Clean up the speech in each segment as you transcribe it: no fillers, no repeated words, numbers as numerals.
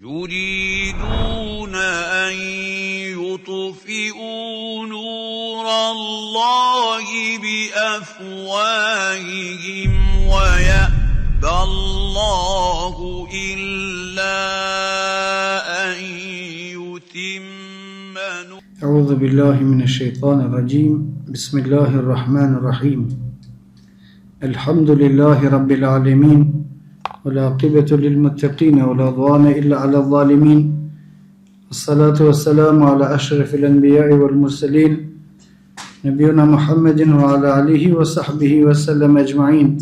يريدون أن يطفئوا نور الله بأفواههم ويأبى الله إلا أن يتم نوره. أعوذ بالله من الشيطان الرجيم. بسم الله الرحمن الرحيم. الحمد لله رب العالمين، والعاقبة للمتقين ولا عدوان إلا على الظالمين. الصلاة والسلام على أشرف الأنبياء والمرسلين نبينا محمد وعلى آله وصحبه وسلم أجمعين.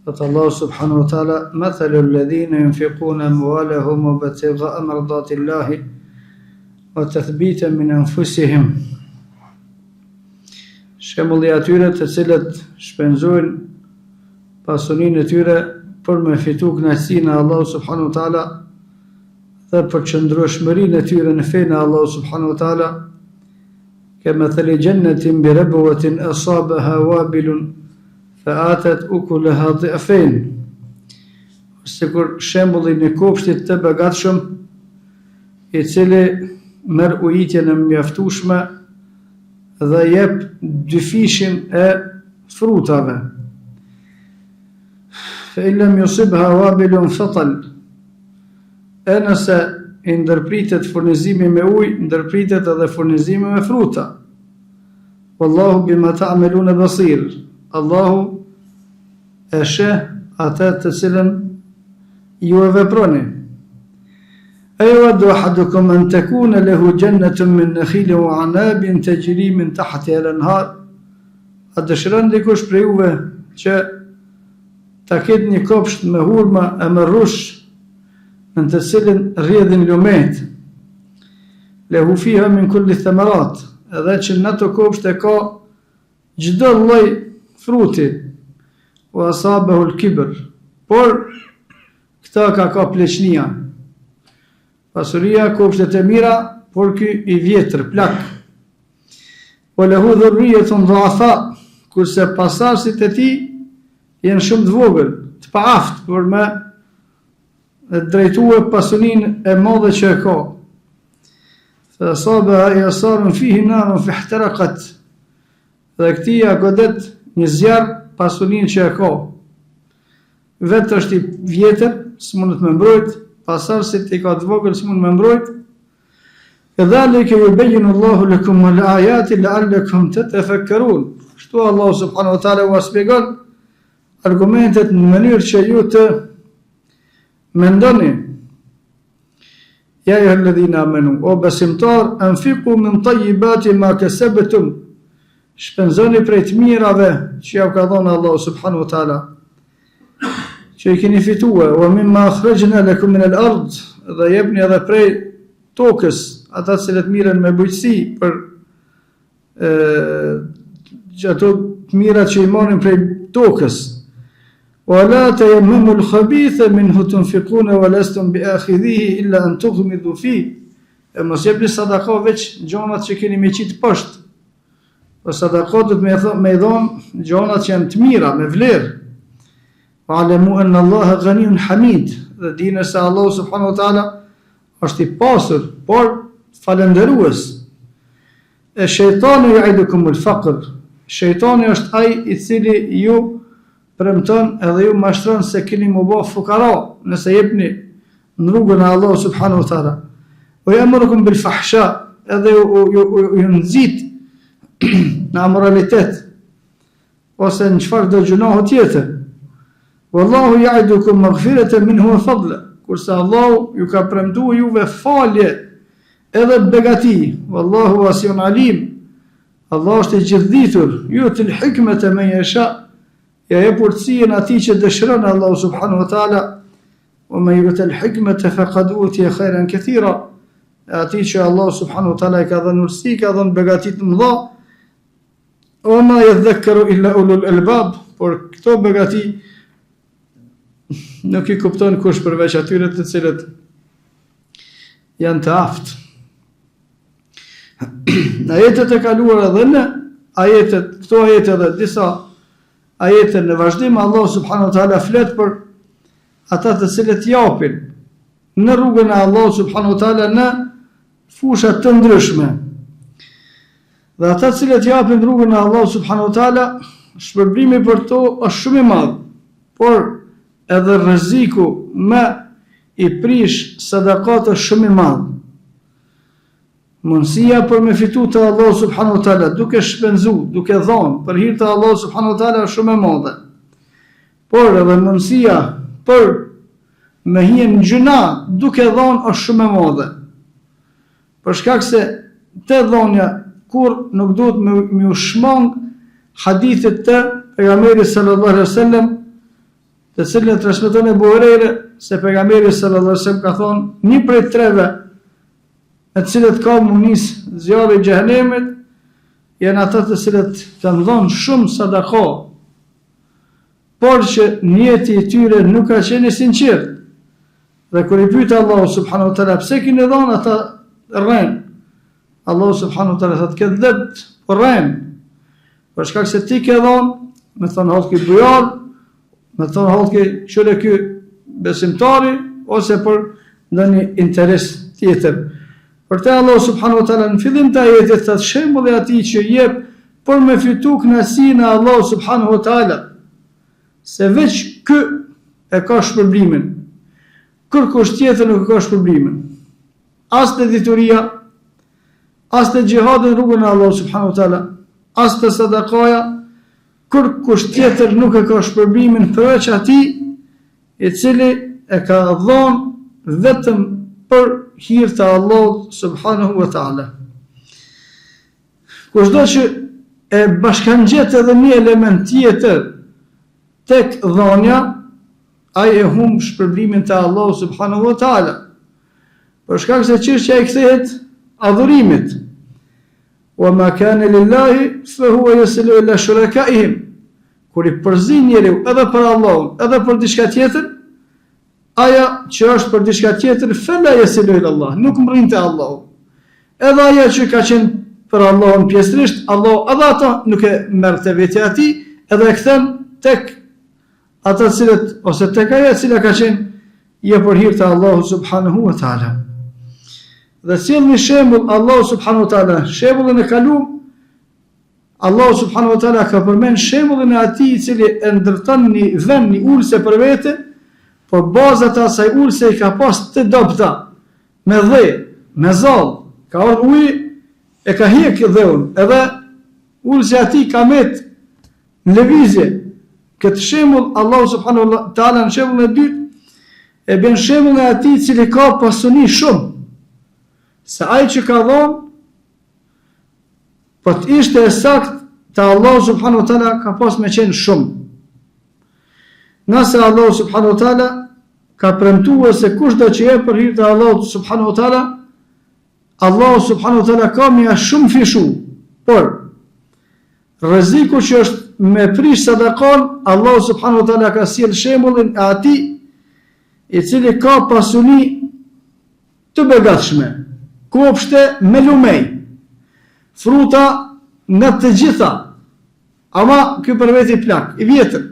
قال الله سبحانه وتعالى: مثل الذين ينفقون أموالهم ابتغاء مرضات الله وتثبيتا من أنفسهم. Shembulli atyre të cilët shpenzojnë pasurinë e tyre për me fitu kënaqësinë e Allahut subhanahu wa taala dhe për qëndrueshmërinë e tyre në fenë e Allahut subhanahu wa taala, kamathali jannatin bi rabwatin asabaha wabilun fa'atat ukulaha dhi'fayn. Sikur shembulli në kopshtit të begatshëm i cili merr ujitjen e mjaftueshme dhe jep dyfishin e frutave. Fa in lam yusibha wabilun fatal. E nëse i ndërpritet furnizimi me ujë, ndërpritet edhe furnizimi me fruta. Wallahu bima ta'maluna basir. Allahu e sheh atë të cilën ju e veproni. أيود أحدكم أن تكون له جنة من نخيل وعناب تجري من تحتها الأنهار. A dëshiron dikush prej juve që ta ketë një kopsht me hurma e me rrush në të cilin rrjedhin lumet, lehu fiha min kulli thamarat, edhe që në ato kopsht e ka çdo lloj fruti, wa asabahu al-kibr, por këta ka pleqnia. Pasuria, kopshtet e mira, por ky i vjetër, plak. O lehu dhurrijetun dhuafa, kurse pasarësit e tij janë shumë të vogël, të paaft për me drejtue pasurinë e madhe që e ka. Fa asabaha yasarun fihi narun fihtaraqat. Dhe këtij ja godet një zjarr pasurinë që e ka. Vetë është i vjetër, s'mundet me mbrojt, pasarësit i ka të vogël, s'mund me mbrojt. Kadhalika yubayyinu Allahu lakum al-ayati la'allakum tatafakkarun. Kështu Allahu subhanahu wa taala u shpjegon argumentet në mënyrë që ju të mendoni. Ya ayyuhalladhina amanu, o besimtar, anfiqu min tayyibati ma kasabtum. Shpenzoni prej të mirave që ja ka dhënë Allahu subhanahu wa taala, që i keni fitue, wa mimma akhrajna lakum min al-ard, dhe jepni edhe prej tokës, ata të cilët mirën me bujqësi për që ato të mirat që i marrin prej tokës. Wa la tayammamu al-khabitha minhu tunfiquna wa lastum bi'akhidhihi illa an tughmidu fihi. E mos jepni sadaka veç gjonat që keni me qitë poshtë. Po sadaka do të me dhon gjonat që janë të mira, me vlerë. Wa'lamu anna Allaha ghaniyun hamid. Dhe dini se Allahu subhanahu wa taala është i pasur, por falënderues. E shejtani ya'idukum al-faqr. Shejtani është ai i cili ju premton edhe ju mashtron se keni më bë fukara nëse jepni në rrugën e Allahut subhanahu wa taala. Wa ya'murukum bil fahsha, edhe ju nxit në amoralitet ose në çfarë do gjunohu tjetër. Wallahu ya'idukum maghfiratan minhu wa fadla. Kurse Allahu ju ka premtuar juve falje edhe begati. Wallahu wasi'un alim. Allah është i gjithditur, yu'til hikmata man yasha. Ja jep urtësinë atij që dëshiron Allahu subhanahu wa taala. Wa man yu'til hikmata faqad utiya khairan katira. Atij që Allahu subhanahu wa taala i ka dhënë urtësi, ka dhënë begati të mëdha. Wa ma yadhakkaru illa ulul albab. Por këto begati nuk i kupton kush përveç atyre të cilët janë të aftë. Në ajetet e kaluara dhe në këto ajetet dhe disa ajetet në vazhdim, Allah subhanahu wa taala flet për ata të cilët japin në rrugën e Allahut subhanahu wa taala në fusha të ndryshme. Dhe ata cilët japin rrugën e Allahut subhanahu wa taala, shpërblimi për to është shumë i madh, por edhe rreziku me i prish sadakat është shumë i madh. Mundësia për me fitu të Allah subhanahu wa taala duke shpenzu, duke dhënë për hir të Allah subhanahu wa taala është shumë e madhe. Por edhe mundësia për me hien gjuna duke dhënë është shumë e madhe. Për shkak se te dhënia kur nuk duhet me u shmang hadithet të pejgamberit sallallahu alaihi wasallam, të cilën transmeton Abu Huraira se pejgamberi sallallahu alaihi wasallam ka thonë një prej treve e cilët ka munis zjarri i xhehenemit janë ata të cilët kanë dhënë shumë sadaka, por që njeti i tyre nuk ka qenë i sinqert. Dhe kur i pyet Allahu subhanahu wa taala pse keni dhënë, ata rren. Allahu subhanahu wa taala thotë kedhebt, por rren. Për shkak se ti ke dhënë, me thonë halë ki bujar, me thonë halë ki qële ky besimtari, ose për ndonjë interes tjetër. Për te Allah subhanahu wa taala në fillim të ajetit thot shembulli i atij që jep për me fitu kënaqësinë e Allah subhanahu wa taala, se veç ky e ka shpërblimin. Kërkush tjetër nuk ka shpërblimin. As te dituria, as te xhihadi në rrugën e Allah subhanahu wa taala, as te sadakaja, kërkush tjetër nuk e ka shpërblimin përveç atij i cili e ka dhënë vetëm për hir të Allahut subhanahu wa taala. Kushdo që e bashkangjet edhe një element tjetër tek dhënia, ai e humb shpërblimin te Allahu subhanahu wa taala. Për shkak se çështja i kthehet adhurimit. Wa ma kana lillahi fa huwa yasilu ila shurakaihim. Kur i përzin njeriu edhe për Allahun, edhe për diçka tjetër, aja që është për diçka tjetër, fela yasilu ila Allah, nuk mrin te Allahu. Edhe aja që ka qenë për Allahun pjesërisht, Allahu edhe ata nuk e merr te vetja e tij, edhe e kthen tek ata cilët ose tek aja e cila ka qenë je për hir të Allahut subhanahu wa taala. Dhe sjell një shembull Allahu subhanahu wa taala, shembullin e kaluar, Allahu subhanahu wa taala ka përmend shembullin e atij i cili e ndërton një vend, një ulse për vete, por bazat e asaj ulse i ka pas të dobta, me dhe, me zall, ka ardhur uji e ka hiq dheun, edhe ulse atij ka met në lëvizje. Këtë shembull Allahu subhanahu wa taala në shembullin e dytë e bën shembullin e atij i cili ka pasuni shumë. Se ai që ka dhënë, po të ishte e sakt të Allahu subhanahu wa taala ka pas me qenë shumë. Nëse Allahu subhanahu wa taala ka premtuar se kushdo që jep për hir të Allahut subhanahu wa taala, Allahu subhanahu wa taala ka më shumë fishu. Por rreziku që është me prish sadakon, Allahu subhanahu wa taala ka sjell shembullin e atij i cili ka pasuni të begatshme, kopshte me lumej, fruta nga të gjitha, ama ky për veti plak, i vjetër.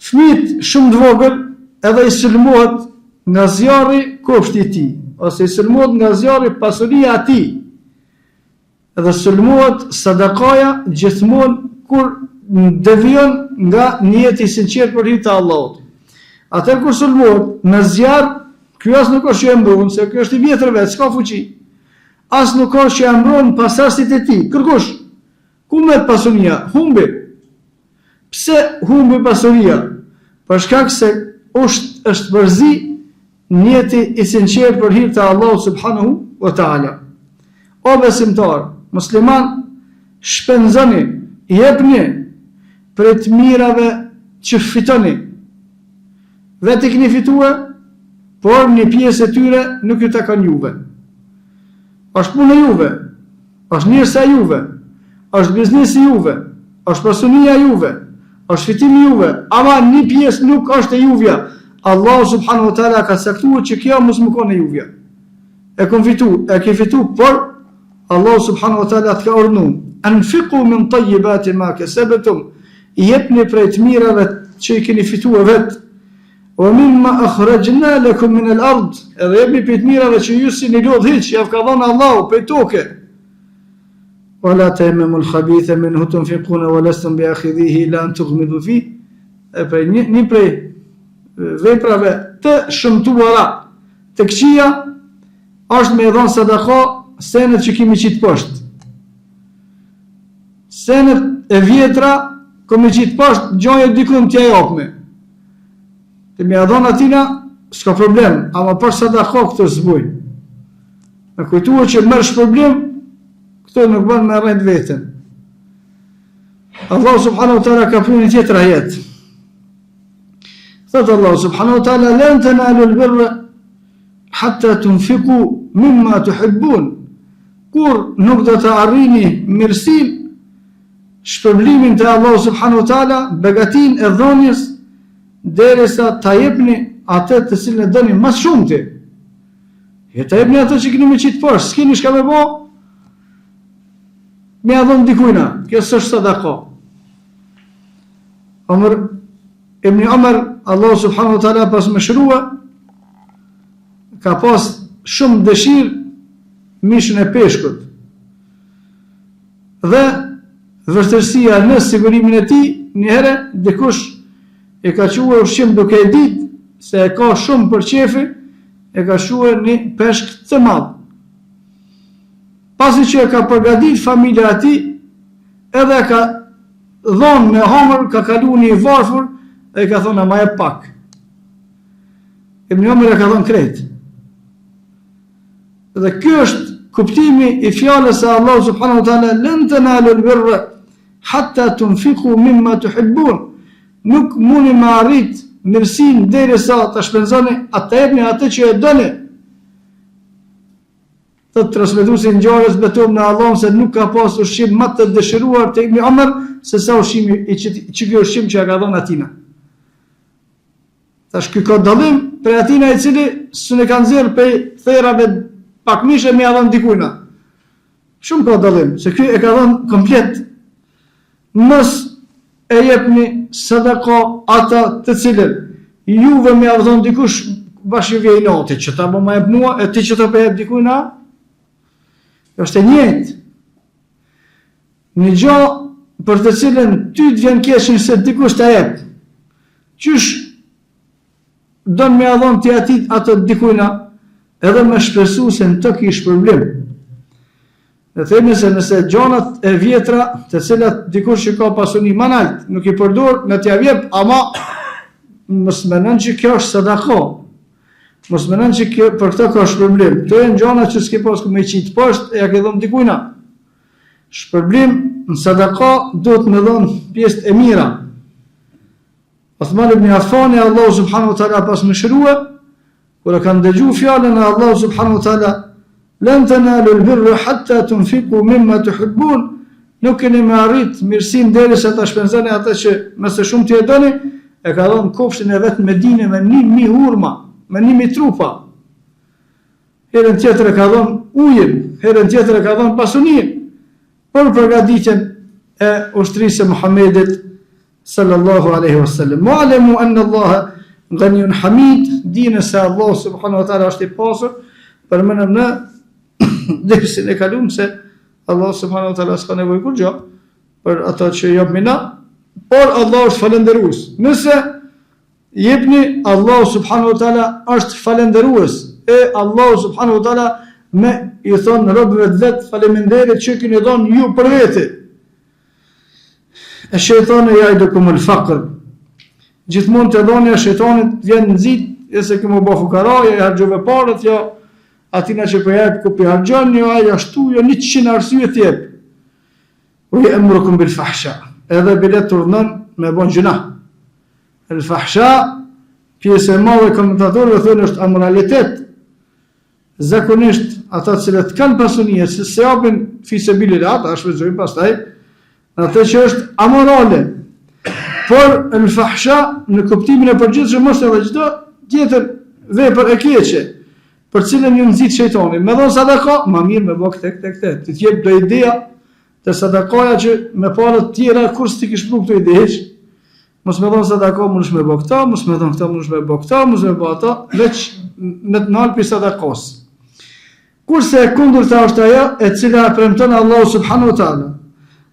Fëmijët shumë të vogël edhe i sulmohet nga zjarri kopshti i tij, ose i sulmohet nga zjarri pasuria e tij. Edhe sulmohet sadakaja gjithmonë kur devion nga njeti i sinqert për hir të Allahut. Atë kur sulmohet në zjarr, ky as nuk është që e mbron, se ky është i vjetër vetë, s'ka fuqi. As nuk ka që e mbron pasardhësit e tij. Kërkush, ku merr pasunia? Humbi. Pse humbi pasuria? Për shkak se është vërzi njeti i sinqert për hir të Allahut subhanahu wa taala. O besimtar, musliman, shpenzoni, jepni për të mirave që fitoni. Vetë keni fituar, por një pjesë e tyre nuk ju takon juve. Është punë e juve, është mirësia e juve, është biznesi juve, është pasunia juve, është fitimi juve, ama një pjesë nuk është e juvja. Allahu subhanahu wa taala ka caktuar që kjo mos më kone juvja. E ke fitu, por Allahu subhanahu wa taala ka urdhëruar: "Anfiqu min tayyibati ma kasabtum", jepni prej të mirave që i keni fituar vet. wa mimma akhrajna lakum min al-ard, edhe jepni prej të mirave që ju si një lodh hiç, ja ka dhënë Allahu prej toke. Wala tayammamu al-khabitha minhu tunfiquna wa lastum bi'akhidhihi illa an tughmidu fi. E prej një prej veprave të shëmtuara të këqija është me dhënë sadaka senet që kemi qitë poshtë. Senet e vjetra kemi qitë poshtë, gjoje dikun t'ja japme. Të mi adhon atina, s'ka problem, ama për sadaka këtë zbuj. Me kujtua që mërsh problem, këtë nuk bën me rrejt vetën. Allah subhanahu wa ta'ala ka pru një tjetër ajet. Thëtë Allah subhanahu wa ta'ala, lan tanalu al-birra hatta tunfiqu mimma tuhibbun. Kur nuk do të arrini mirësin, shpërblimin të Allah subhanahu wa ta'ala, begatin e dhonjes, derisa ta jepni atë të cilën e dëni mas shumëti. Ta jepni atë që keni me qitë poshtë, s'keni shka me bo, me adhon dikujna, kjo s'është sadaka. Ibn Umar, Allah subhanahu wa ta'ala pas më shrua, ka pas shumë dëshirë mishën e peshkut. Dhe vështërsia në sigurimin e tij, një herë dikush e ka quar ushqim duke e ditë se e ka shumë për qefi, e ka quar një peshk të madh. Pasi që e ka përgatit familja ati, edhe ka dhonë me hamër, ka kalu një varfur, e ka thonë, ama e pak. Ibn Umar e ka thonë krejt. Dhe kjo është kuptimi i fjalës se Allah subhanahu wa ta'ala, lan tanalu al-birra hatta tunfiqu mimma tuhibbun. Nuk mundi me arrit mirësinë derisa ta shpenzoni atë jepni atë që e doni. Të transmetuesi i ngjarjes beton në Allah se nuk ka pas ushqim më të dëshiruar te Ibn Umar se sa ushqimi që ky ushqim që ka dhënë atina. Tash ky ka dallim për atina i cili s'e ka nxjerr pe therave pak mishe me adhon dikujna. Shumë ka dallim, se ky e ka dhënë komplet. Mos e jepni sadaka ata të cilën juve me adhon dikush bashkë vjen noti, që ta më jep mua, e ti që ta jep dikujna, është e njëjtë. Një gjë për të cilën ty të vjen keq se dikush ta jep. Qysh don me adhon ti atit atë dikujna, edhe me shpresu se në të kish problem. Dhe themi se nëse gjonat e vjetra të cilat dikur që ka pasuni manalt, nuk i përdor në t'ja vjep, ama mos mendon që kjo është sadaka. Mos mendon që kjo, për këtë ka shpërblim. Këto janë gjona që s'ke pas ku me qitë poshtë e ja ke dhënë dikujna. Shpërblim në sadaka duhet me dhënë pjesët e mira. Uthman ibn Affani, Allah subhanahu wa ta'ala pas më shërua, kur e kanë dëgju fjalën e Allah subhanahu wa ta'ala, lan tanalu al-birra hatta tunfiqu mimma tuhibbun, nuk keni me arrit mirësinë derisa ta shpenzoni atë që më së shumti e doni, e ka dhënë kopshtin e vet Medinë me 1000 hurma, me 1000 trupa. Herën tjetër e ka dhënë ujin, herën tjetër e ka dhënë pasuninë për përgatitjen e ushtrisë së Muhamedit sallallahu alaihi wasallam. Mu'lamu anna Allah ghaniyun hamid, dinë se Allah subhanahu wa ta'ala është i pasur, përmendëm në dersin e kaluam se Allah subhanahu wa ta'ala s'ka nevojë kur gjë për ata që jap mina, por Allah është falënderues. Nëse jepni, Allah subhanahu wa ta'ala është falënderues, e Allah subhanahu wa ta'ala me i thon robëve të vet faleminderit që keni dhënë ju për vete. E shejtani yaidukum al-faqr. Gjithmonë të dhënia shejtanit vjen nxit, e se këmo bë fukaraja, e harxhove parët, jo atina që po jep ku pi harxhon, jo ai ashtu, jo 100 arsye të jep. U yamrukum bil fahsha. Edhe bilet urdhnon me bon gjuna. El fahsha, pjesë e madhe komentatorëve thonë është amoralitet. Zakonisht ata që kanë pasuni, se se japin fisabilillah, ata shfrytëzojnë pastaj atë që është amorale. Por el fahsha në kuptimin e përgjithshëm është edhe çdo tjetër vepër e keqe, për cilën ju nxit shejtani. Me dhon sadaka, më mirë me bë këtë. Ti të jep do ideja të sadakaja që me parë të tjera kur s'ti kish pru këto ide hiç. mos me thonë sadaka mundesh me bë këto, mos me thonë këto mundesh me bë këto, mos me bë ato, veç me të nalë për sadakos. Kurse e kundërta është ajo e cila premton Allahu subhanahu wa taala.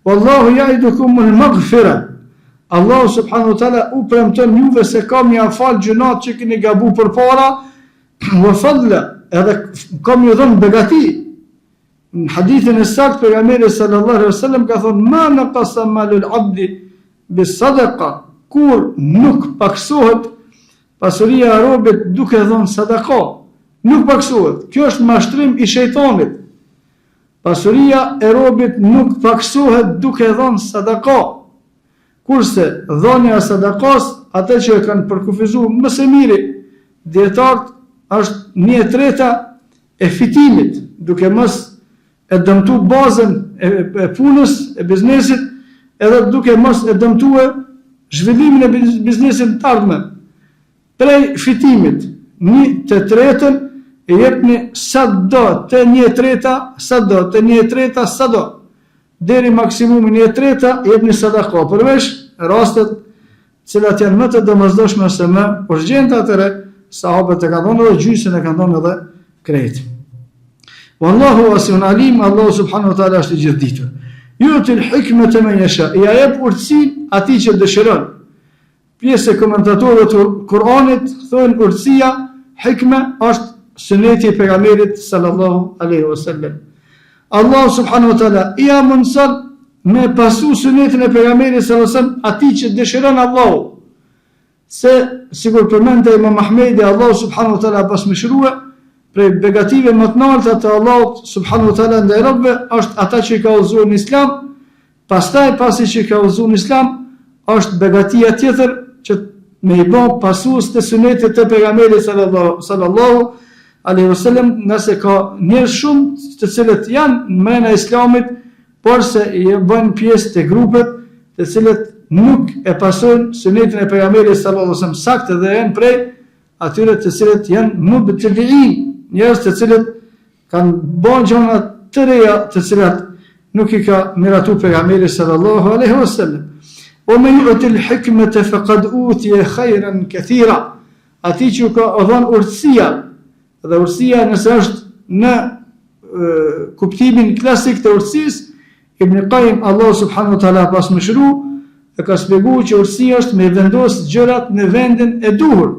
Wallahu ya'idukum al-maghfira. Allahu subhanahu wa taala u premton juve se kam ia fal gjunat që keni gabu përpara, wa fadla, edhe kam ju dhënë begati. Në hadithin e saktë pejgamberi sallallahu alaihi wasallam ka thonë ma naqasa malul abdi bis sadaqa, kur nuk paksohet pasuria e robit duke dhënë sadaka, nuk paksohet. Kjo është mashtrim i shejtanit. Pasuria e robit nuk paksohet duke dhënë sadaka. Kurse dhënia e sadakas, atë që e kanë përkufizuar më së miri dietarët, është 1/3 e fitimit, duke mos e dëmtu bazën e punës, e biznesit, edhe duke mos e dëmtuar zhvillimin e biznesit të ardhmen. Prej fitimit, 1/3 e jepni sado, të 1/3, sado, të 1/3, sado. Deri maksimumi 1/3 jepni sadaka, përveç rastet cilat janë më të domosdoshme ose më urgjente, atëre sahabët e kanë dhënë edhe gjysën e kanë dhënë edhe krejt. Wallahu wasi'un alim, Allahu subhanahu wa taala është i gjithditur. Yu'til hikmata man yasha, ja jep urtësinë atij që dëshiron. Pjesë e komentatorëve të Kuranit thonë urtësia, hikma është suneti i pejgamberit sallallahu alaihi wasallam. Allah subhanahu wa taala ia mundson me pasu sunetin e pejgamberit sallallahu alaihi wasallam atij që dëshiron Allahu. Se sigur përmendte Imam Ahmedi, Allah subhanahu wa taala pas mëshirua prej begative më të larta të Allahut subhanahu wa taala ndaj robëve është ata që ka udhëzuar në Islam, pastaj pasi që ka udhëzuar në Islam është begatia tjetër që me i bë pasues të sunetit të pejgamberit sallallahu alaihi wasallam, nëse ka njerëz shumë të cilët janë në mrena e Islamit, por se i bën pjesë të grupet të cilët nuk e pasojnë sunetin e pejgamberit sallallahu alaihi wasallam saktë dhe janë prej atyre të cilët janë mubtadi'in, njerëz të cilët kanë bën gjëra të reja të cilat nuk i ka miratuar pejgamberi sallallahu alaihi wasallam. O me yu'ti al-hikmata faqad utiya khayran kathira. Ati që ka dhënë urtësia, dhe urtësia nëse është në kuptimin klasik të urtësisë, Ibn Qayyim Allahu subhanahu wa taala pas mëshiru e ka shpjeguar që urtësia është me vendos gjërat në vendin e duhur.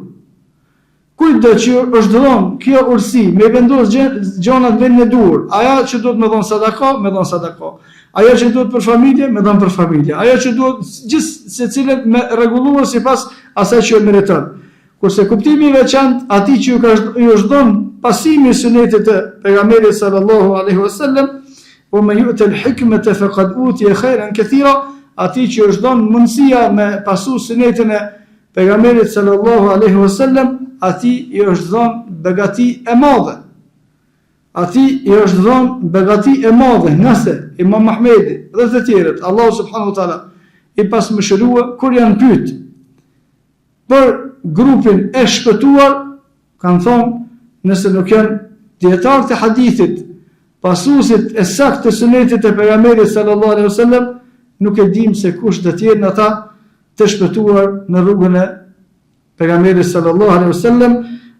Kujdo që është dhënë kjo urtësi, me vendos gjërat në vendin e duhur, ajo që duhet me dhënë sadaka, me dhënë sadaka. Ajo që duhet për familje, me dhënë për familje. Ajo që duhet gjithë secilët me rregulluar sipas asaj që meriton. Kurse kuptimi i veçantë atij që ju është dhënë pasimi i sunetit të pejgamberit sallallahu alaihi wasallam, o me yu'ti al-hikmata faqad utiya khayran kathira, atij që është dhënë mundësia me pasu sunetin e pejgamberit sallallahu alaihi wasallam, atij i është dhënë begati e madhe. Atij i është dhënë begati e madhe, nëse Imam Ahmedi dhe të tjerët, Allahu subhanahu wa taala i pasmëshirua kur janë pyet për grupin e shpëtuar, kanë thonë, nëse nuk janë dietarë të hadithit, pasuesit e saktë të sunetit e pejgamberit sallallahu alaihi wasallam, nuk e dim se kush do të jenë ata të shpëtuar në rrugën e pejgamberit sallallahu alaihi wasallam,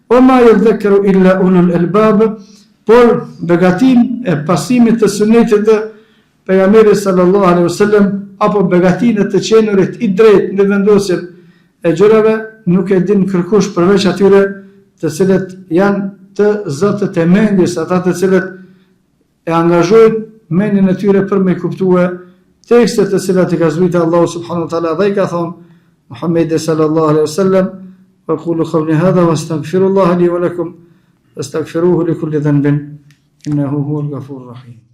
o ma yadhakkaru illa ulul albab, por begatin e pasimit të sunetit të pejgamberit sallallahu alaihi wasallam apo begatin e të qenurit i drejt në vendosjen e gjërave nuk e din kërkush përveç atyre të cilët janë të zotët e mendjes, ata të cilët e angazhojnë mendjen e tyre për me kuptue tekstet të cilat i ka zbritur Allahu subhanahu wa taala dhe i ka thonë Muhammedi sallallahu alaihi wasallam, wa qulu qawli hadha wastaghfirullaha li wa lakum wastaghfiruhu li kulli dhanbin innahu huwal ghafurur rahim.